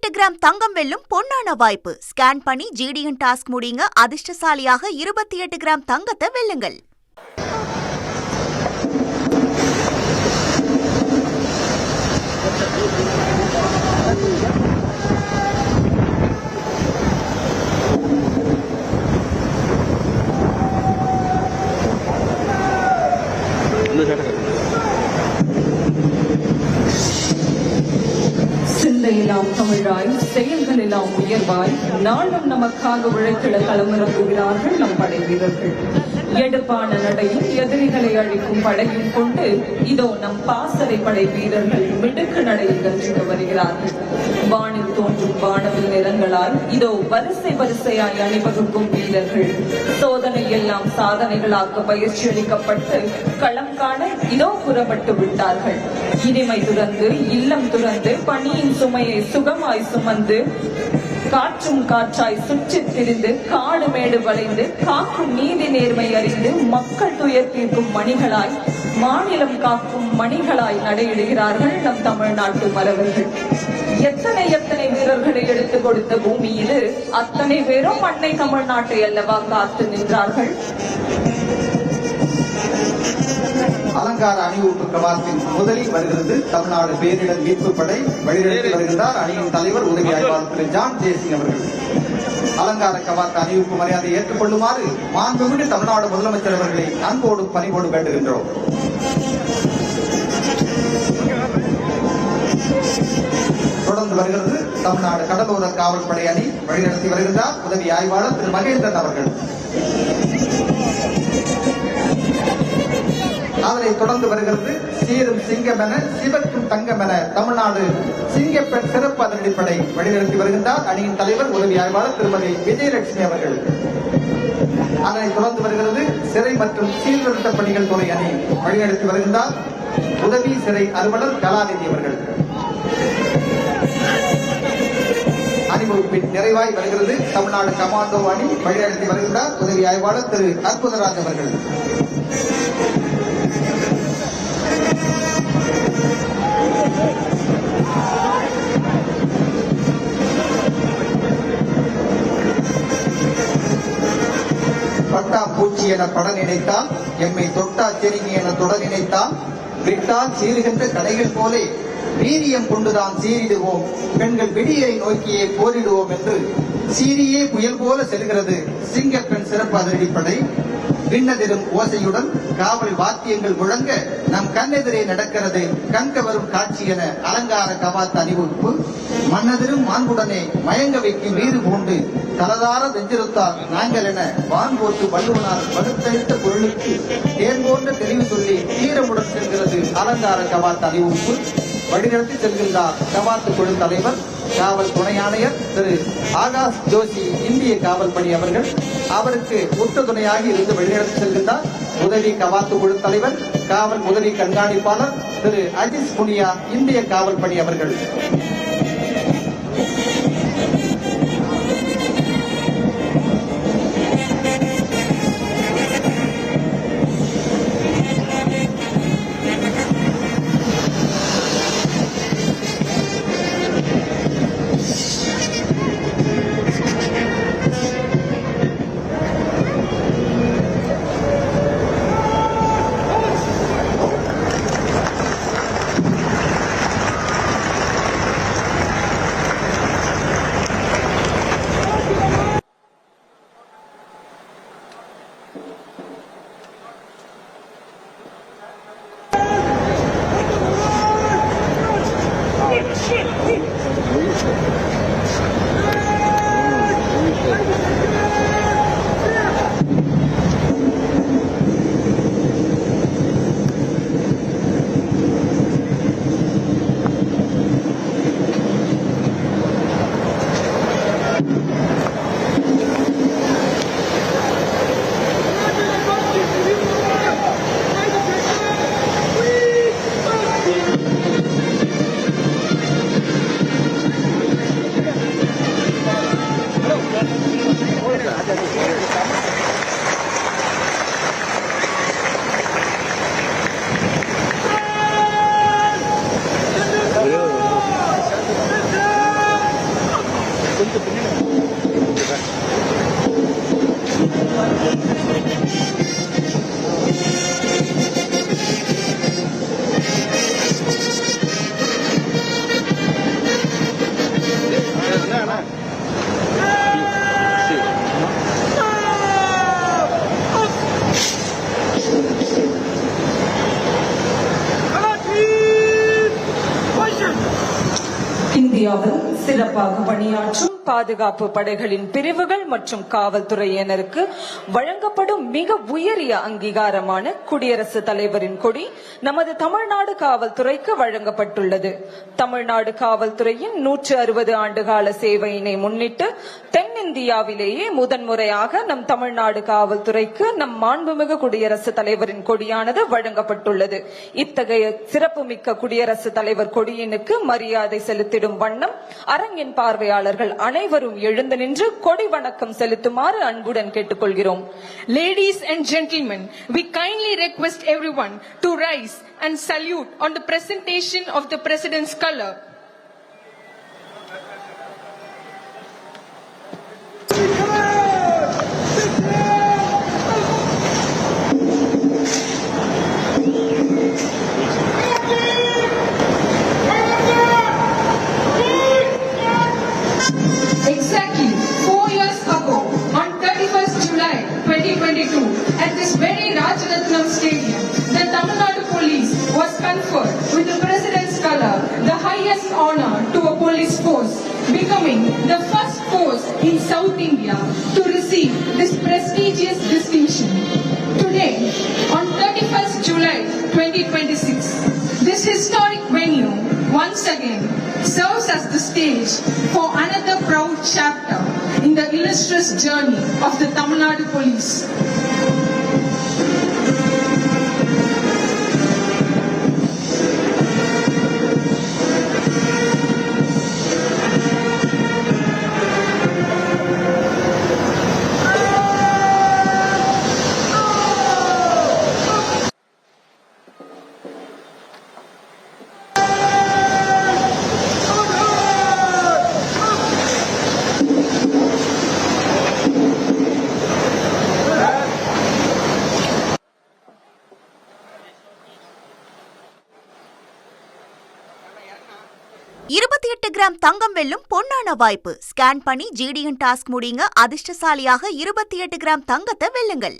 28 gram தங்கம் வெல்லும் பொன்னான வாய்ப்பு. ஸ்கேன் பண்ணி ஜிடிஎன் டாஸ்க் முடியுங்க. அதிர்ஷ்டசாலியாக 28 கிராம் தங்கத்தை வெல்லுங்கள். சிந்தையெல்லாம் தமிழாய், செயல்களெல்லாம் உயர்வாய், நாளும் நமக்காக உழைத்திட களமிறங்குகிறார்கள் நம் படை வீரர்கள். எடுப்பான நடையும் எதிரிகளை அழிக்கும் படையும் கொண்டு இதோ நம் பாசறை படை வீரர்கள் மிடுக்கு நடையில் கற்றிட்டு வருகிறார்கள். வானில் தோன்றும் வானவில் நிறங்களால் இதோ வரிசை வரிசையாய் அணிவகுக்கும் வீரர்கள். சோதனை எல்லாம் சாதனைகளாக்க பயிற்சி அளிக்கப்பட்டு களம் காண இதோ புறப்பட்டு விட்டார்கள். இனிமை துறந்து இல்லம் துறந்து பணியின் சுமையை சுகமாய் சுமந்து காற்றும் காற்றாய் சுற்றித் திரிந்து காடு மேடு வளைந்து காக்கும் நீதி நேர்மை அறிந்து மக்கள் துயர் தீர்க்கும் மணிகளாய், மாநிலம் காக்கும் மணிகளாய் நடையிடுகிறார்கள் நம் தமிழ்நாட்டு மறவர்கள். எத்தனை எத்தனை வீரர்களை எடுத்துக் கொடுத்த பூமி இது. அத்தனை பேரும் அன்னை தமிழ்நாட்டை அல்லவா காத்து நின்றார்கள். அலங்கார அணிவகுப்பு கவாத்தின் முதலில் வருகிறது தமிழ்நாடு பேரிடர் மீட்பு படை. வழிநடத்தி வருகிறார் அணியின் தலைவர் உதவி ஆய்வாளர் திரு ஜான் ஜெயசிங் அவர்கள். அலங்கார கவாத் அணிவகுப்பு மரியாதையை ஏற்றுக்கொள்ளுமாறு மாண்புமிகு தமிழ்நாடு முதலமைச்சர் அவர்களை அன்போடு பணிவோடு வேண்டுகின்றோம். தொடர்ந்து வருகிறது தமிழ்நாடு கடலோர காவல்படை அணி. வழிநடத்தி வருகிறார் உதவி ஆய்வாளர் திரு மகேந்திரன் அவர்கள். அதனை தொடர்ந்து வருகிறது சீரும் சிங்கமென சிவக்கும் தங்கமென தமிழ்நாடு சிங்கப்பெண் சிறப்பு அதிரடிப்படை. வழிநடத்தி வருகின்றார் அணியின் தலைவர் உதவி ஆய்வாளர் திருமதி விஜயலட்சுமி அவர்கள். அதனை தொடர்ந்து வருகிறது சிறை மற்றும் சீர்திருத்த பணிகள் துறை அணி. வழிநடத்தி வருகின்றார் உதவி சிறை அலுவலர் கலாநிதி அவர்கள். அணிவகுப்பின் நிறைவாய் வருகிறது தமிழ்நாடு கமாண்டோ அணி. வழிநடத்தி வருகின்றார் உதவி ஆய்வாளர் திரு அற்புதராஜ் அவர்கள். பட்டாம்பூச்சி என பட நினைத்தால், எம்மை தொட்டா செருங்கி என தொட நினைத்தால், விட்டால் சீறுகின்ற கடைகள் போலே வீரியம் கொண்டுதான் சீரிடுவோம், பெண்கள் விடியை நோக்கியே போரிடுவோம் என்று சீரியே புயல் போல செல்கிறது சிங்கப்பெண் சிறப்பு அதிரடிப்படை. விண்ணதிரும் ஓசையுடன் காவல் வாத்தியங்கள் முழங்க நம் கண்ணெதிரே நடக்கிறது கண்கவரும் காட்சி என அலங்கார கவாத் அணிவகுப்பு. மன்னதிரும் மாண்புடனே மயங்க வைக்கும் வீறு பூண்டு தலதார நெஞ்சிருத்தால் நாங்கள் என வான் போட்டு வள்ளுவனார் வகுத்தளித்த பொருளுக்கு தேன் போன்ற தெளிவு சொல்லி தீரமுடன் செல்கிறது அலங்கார கவாத் அணிவகுப்பு. வழிநடத்தி செல்கின்றார் கவாத்து குழு தலைவர் காவல் துணை ஆணையர் திரு ஆகாஷ் ஜோஷி இந்திய காவல் பணி அவர்கள். அவருக்கு உற்ற துணையாக இருந்து வழிநடத்தி செல்கின்றார் உதவி கவாத்து குழு தலைவர் காவல் உதவி கண்காணிப்பாளர் திரு அஜிஸ் புனியா இந்திய காவல் பணி அவர்கள். மாதம் சிறப்பாக பணியாற்றும் பாதுகாப்பு படைகளின் பிரிவுகள் மற்றும் காவல்துறையினருக்கு வழங்கப்படும் மிக உயரிய அங்கீகாரமான குடியரசுத் தலைவரின் கொடி நமது தமிழ்நாடு காவல்துறைக்கு வழங்கப்பட்டுள்ளது. தமிழ்நாடு காவல்துறையின் 160 ஆண்டுகால சேவையினை முன்னிட்டு தென்னிந்தியாவிலேயே முதன்முறையாக நம் தமிழ்நாடு காவல்துறைக்கு நம் மாண்புமிகு குடியரசுத் தலைவரின் கொடியானது வழங்கப்பட்டுள்ளது. இத்தகைய சிறப்புமிக்க குடியரசுத் தலைவர் கொடியினுக்கு மரியாதை செலுத்திடும் வண்ணம் அரங்கின் பார்வையாளர்கள் அனைவரும் எழுந்து நின்று கொடி வணக்கம் செலுத்துமாறு அன்புடன் கேட்டுக்கொள்கிறோம். Ladies and gentlemen, we kindly request everyone to rise and salute on the presentation of the President's color. Exactly 4 years ago, on 31st July 2022, at this very Rajaratnam Stadium, the Tamil Nadu Police was conferred with the President's color, the highest honor to a police force, becoming the first force in South India to receive this prestigious distinction. Today, on 31st July 2026, this historic venue once again serves as the stage for another proud chapter in the illustrious journey of the Tamil Nadu Police. Gram தங்கம் வெல்லும் பொன்னான வாய்ப்பு. Scan பண்ணி GDN task முடியுங்க. அதிர்ஷ்டசாலியாக 28 gram தங்கத்தை வெல்லுங்கள்.